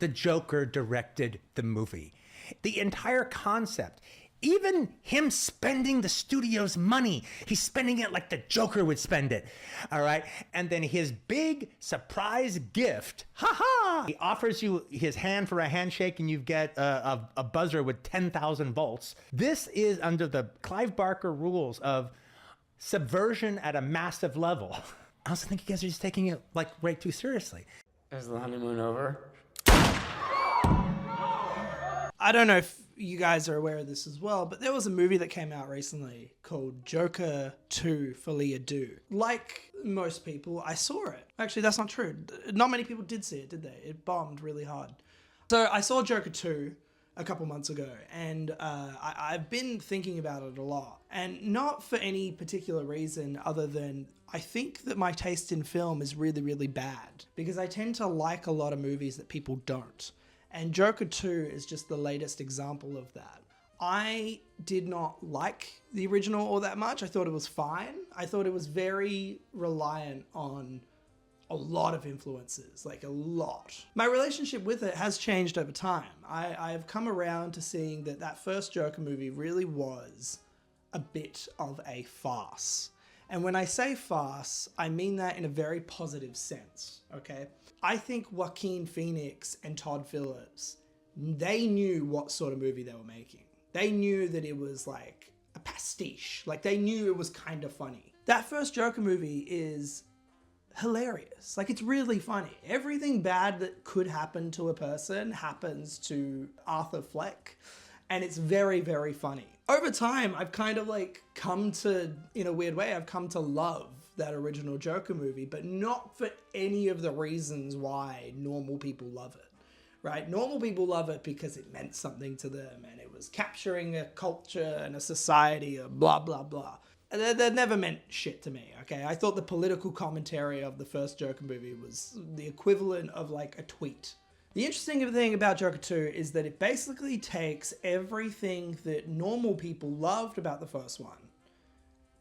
the Joker directed the movie. The entire concept, even him spending the studio's money, he's spending it like the Joker would spend it, all right? And then his big surprise gift, he offers you his hand for a handshake and you get a buzzer with 10,000 volts. This is under the Clive Barker rules of subversion at a massive level. I also think you guys are just taking it like way too seriously. Is the honeymoon over? I don't know if you guys are aware of this as well, but there was a movie that came out recently called Joker 2 Folie à Deux. Like most people, I saw it. Actually, that's not true. Not many people did see it, did they? It bombed really hard. So I saw Joker 2 a couple months ago, and I've been thinking about it a lot. And not for any particular reason other than I think that my taste in film is really, really bad. Because I tend to like a lot of movies that people don't. And Joker 2 is just the latest example of that. I did not like the original all that much. I thought it was fine. I thought it was very reliant on a lot of influences, like a lot. My relationship with it has changed over time. I've come around to seeing that that first Joker movie really was a bit of a farce. And when I say farce, I mean that in a very positive sense, okay? I think Joaquin Phoenix and Todd Phillips, they knew what sort of movie they were making. They knew that it was like a pastiche. Like they knew it was kind of funny. That first Joker movie is hilarious. Like it's really funny. Everything bad that could happen to a person happens to Arthur Fleck. And it's very, very funny. Over time, I've kind of like come to, in a weird way, I've come to love that original Joker movie, but not for any of the reasons why normal people love it, right? Normal people love it because it meant something to them and it was capturing a culture and a society or blah, blah, blah. That never meant shit to me, okay? I thought the political commentary of the first Joker movie was the equivalent of like a tweet. The interesting thing about Joker 2 is that it basically takes everything that normal people loved about the first one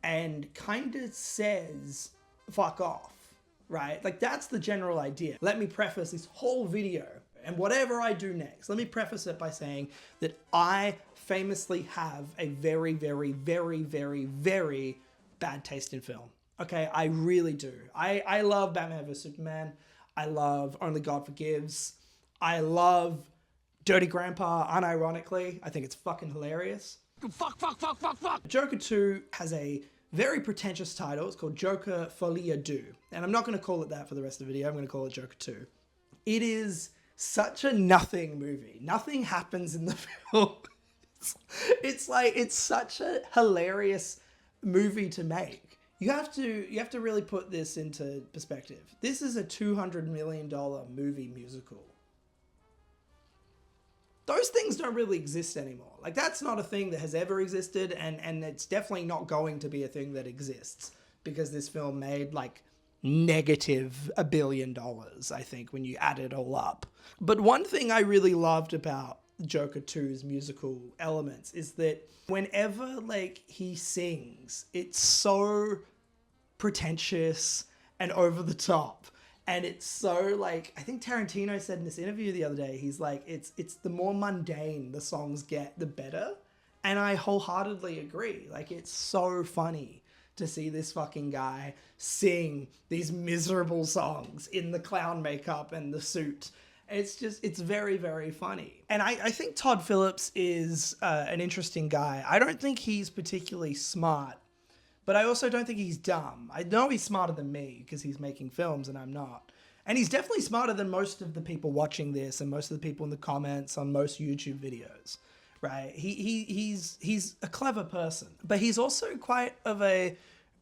and kind of says, fuck off, right? Like that's the general idea. Let me preface this whole video and whatever I do next, let me preface it by saying that I famously have a very, very, very, very, very bad taste in film. Okay, I really do. I love Batman vs Superman. I love Only God Forgives. I love Dirty Grandpa, unironically. I think it's fucking hilarious. Fuck. Joker 2 has a very pretentious title. It's called Joker Folie à Deux. And I'm not going to call it that for the rest of the video. I'm going to call it Joker 2. It is such a nothing movie. Nothing happens in the film. It's like, it's such a hilarious movie to make. You have to really put this into perspective. This is a $200 million movie musical. Those things don't really exist anymore. Like that's not a thing that has ever existed and it's definitely not going to be a thing that exists because this film made like negative $1 billion, I think, when you add it all up. But one thing I really loved about Joker 2's musical elements is that whenever like he sings, it's so pretentious and over the top. And it's so like, I think Tarantino said in this interview the other day, he's like, it's the more mundane the songs get, the better. And I wholeheartedly agree. Like, it's so funny to see this fucking guy sing these miserable songs in the clown makeup and the suit. It's very, very funny. And I think Todd Phillips is an interesting guy. I don't think he's particularly smart, but I also don't think he's dumb. I know he's smarter than me because he's making films and I'm not. And he's definitely smarter than most of the people watching this and most of the people in the comments on most YouTube videos, right? He's a clever person, but he's also quite of a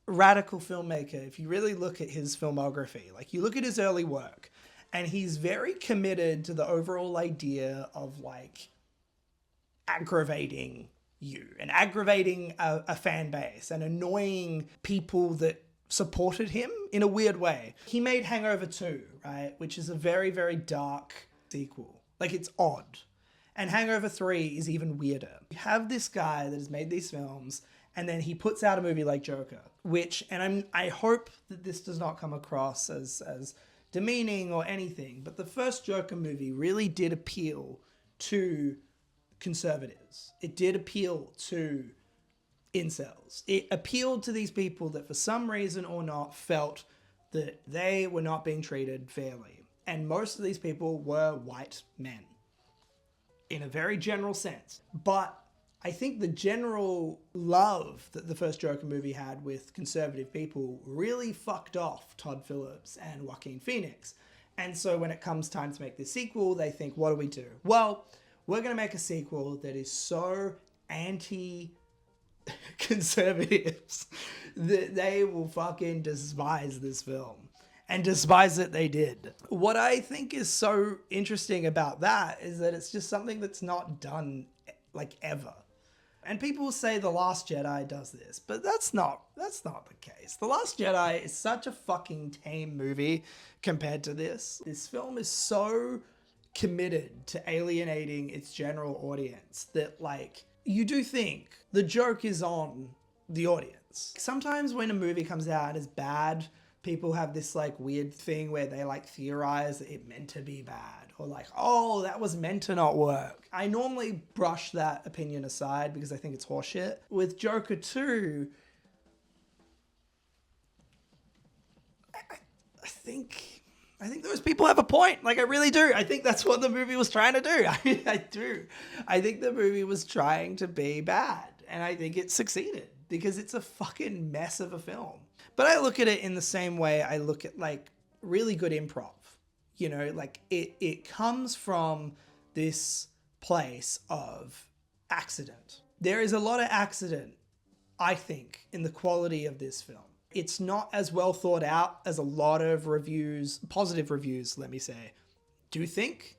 radical filmmaker. If you really look at his filmography, like you look at his early work, and he's very committed to the overall idea of like aggravating you and aggravating a fan base and annoying people that supported him in a weird way. He made Hangover 2, right? Which is a very, very dark sequel. Like it's odd. And Hangover 3 is even weirder. You have this guy that has made these films and then he puts out a movie like Joker, which, and I hope that this does not come across as demeaning or anything, but the first Joker movie really did appeal to conservatives. It did appeal to incels. It appealed to these people that for some reason or not felt that they were not being treated fairly. And most of these people were white men in a very general sense. But I think the general love that the first Joker movie had with conservative people really fucked off Todd Phillips and Joaquin Phoenix. And so when it comes time to make this sequel, they think, what do we do? Well, we're going to make a sequel that is so anti-conservatives that they will fucking despise this film. And despise it they did. What I think is so interesting about that is that it's just something that's not done like ever. And people will say The Last Jedi does this, but that's not the case. The Last Jedi is such a fucking tame movie compared to this. This film is so committed to alienating its general audience that, like, you do think the joke is on the audience. Sometimes when a movie comes out and is bad, people have this like weird thing where they like theorize that it meant to be bad, or like, oh, that was meant to not work. I normally brush that opinion aside because I think it's horseshit. With Joker 2, I think those people have a point. Like, I really do. I think that's what the movie was trying to do. I do. I think the movie was trying to be bad, and I think it succeeded because it's a fucking mess of a film. But I look at it in the same way I look at like really good improv. You know, like it comes from this place of accident. There is a lot of accident, I think, in the quality of this film. It's not as well thought out as a lot of reviews, positive reviews, let me say, do think.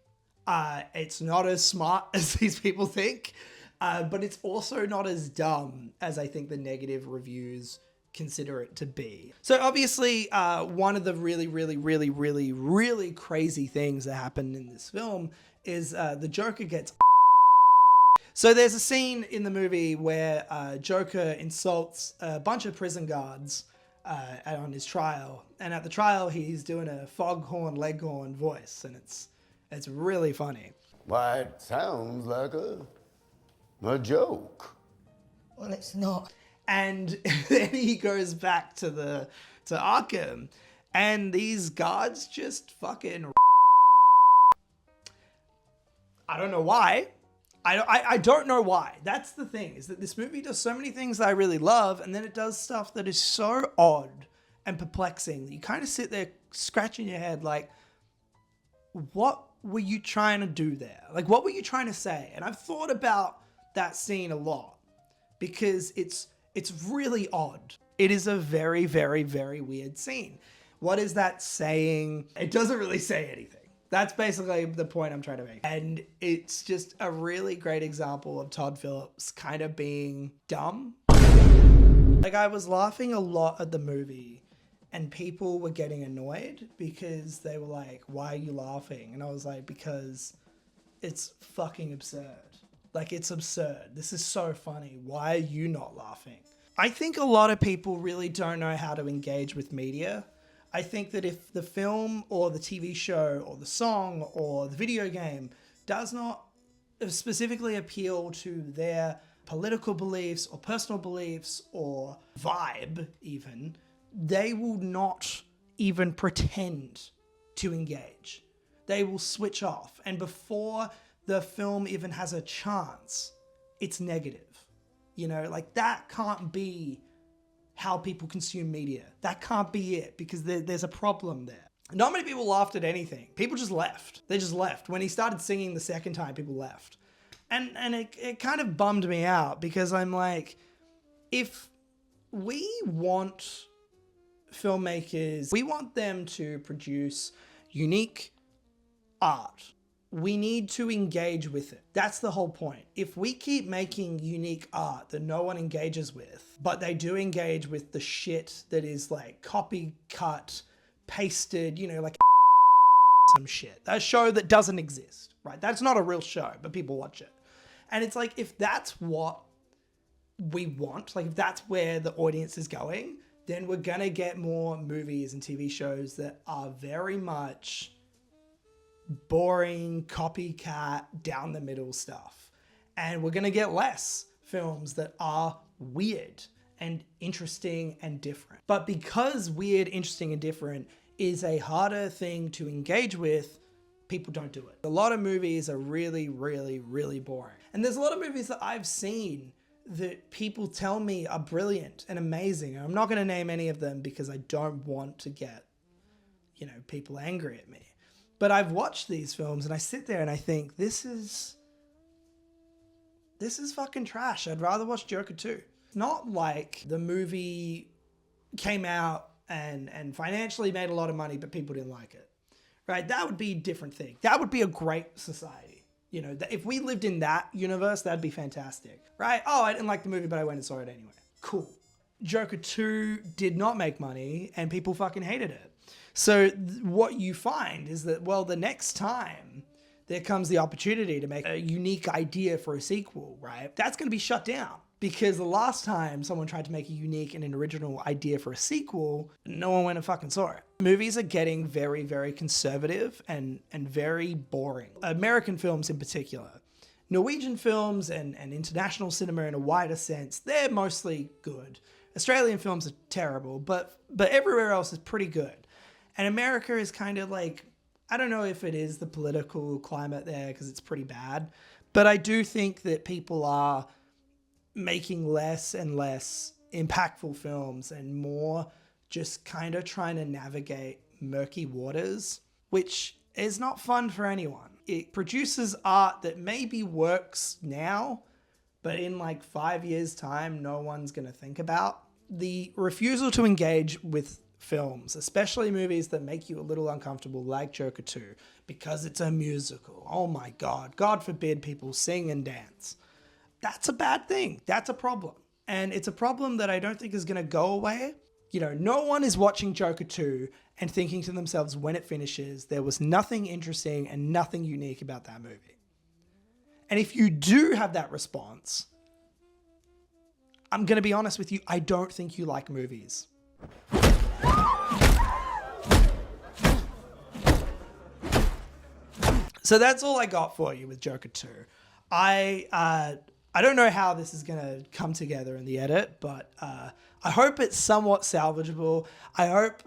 It's not as smart as these people think, but it's also not as dumb as I think the negative reviews consider it to be. So obviously, one of the really crazy things that happen in this film is the Joker gets. So there's a scene in the movie where Joker insults a bunch of prison guards on his trial, and at the trial he's doing a foghorn leghorn voice, and it's really funny. Why, it sounds like a joke. Well, it's not. And then he goes back to Arkham, and these guards just fucking. I don't know why. I don't know why. That's the thing, is that this movie does so many things that I really love, and then it does stuff that is so odd and perplexing that you kind of sit there scratching your head like, what were you trying to do there? Like, what were you trying to say? And I've thought about that scene a lot because it's really odd. It is a very weird scene. What is that saying? It doesn't really say anything. That's basically the point I'm trying to make. And it's just a really great example of Todd Phillips kind of being dumb. Like, I was laughing a lot at the movie and people were getting annoyed because they were like, why are you laughing? And I was like, because it's fucking absurd. Like, it's absurd. This is so funny. Why are you not laughing? I think a lot of people really don't know how to engage with media. I think that if the film or the TV show or the song or the video game does not specifically appeal to their political beliefs or personal beliefs or vibe even, they will not even pretend to engage. They will switch off. And before the film even has a chance, it's negative. You know, like, that can't be how people consume media. That can't be it, because there's a problem there. Not many people laughed at anything. People just left. They just left. When he started singing the second time, people left. And it kind of bummed me out, because I'm like, if we want filmmakers, we want them to produce unique art, we need to engage with it. That's the whole point. If we keep making unique art that no one engages with, but they do engage with the shit that is like copy cut, pasted, you know, like some shit. A show that doesn't exist, right? That's not a real show, but people watch it. And it's like, if that's what we want, like if that's where the audience is going, then we're gonna get more movies and TV shows that are very much boring, copycat, down the middle stuff. And we're gonna get less films that are weird and interesting and different. But because weird, interesting, and different is a harder thing to engage with, people don't do it. A lot of movies are really, really, really boring. And there's a lot of movies that I've seen that people tell me are brilliant and amazing. And I'm not going to name any of them because I don't want to get, people angry at me. But I've watched these films and I sit there and I think, this is fucking trash. I'd rather watch Joker 2. It's not like the movie came out and financially made a lot of money, but people didn't like it, right? That would be a different thing. That would be a great society. If we lived in that universe, that'd be fantastic, right? Oh, I didn't like the movie, but I went and saw it anyway. Cool. Joker 2 did not make money and people fucking hated it. So what you find is that, well, the next time there comes the opportunity to make a unique idea for a sequel, right? That's going to be shut down. Because the last time someone tried to make a unique and an original idea for a sequel, no one went and fucking saw it. Movies are getting very, very conservative and very boring. American films in particular. Norwegian films and international cinema in a wider sense, they're mostly good. Australian films are terrible, but everywhere else is pretty good. And America is kind of like, I don't know if it is the political climate there because it's pretty bad, but I do think that people are making less and less impactful films and more just kind of trying to navigate murky waters, which is not fun for anyone. It produces art that maybe works now, but in like 5 years' time, no one's going to think about. The refusal to engage with films, especially movies that make you a little uncomfortable, like Joker 2, because it's a musical. Oh my God. God forbid people sing and dance. That's a bad thing. That's a problem. And it's a problem that I don't think is going to go away. No one is watching Joker 2 and thinking to themselves when it finishes, there was nothing interesting and nothing unique about that movie. And if you do have that response, I'm going to be honest with you, I don't think you like movies. So that's all I got for you with Joker 2. I don't know how this is going to come together in the edit, but I hope it's somewhat salvageable. I hope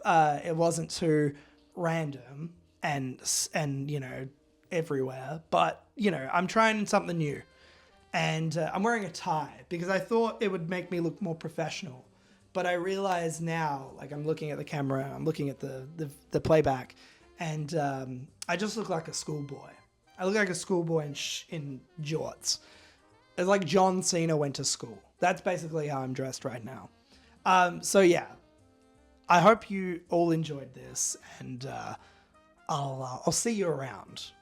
it wasn't too random and everywhere. But, I'm trying something new. And I'm wearing a tie because I thought it would make me look more professional. But I realize now, like I'm looking at the camera, I'm looking at the playback, and I just look like a schoolboy. I look like a schoolboy in jorts. It's like John Cena went to school. That's basically how I'm dressed right now. So yeah, I hope you all enjoyed this, and I'll see you around.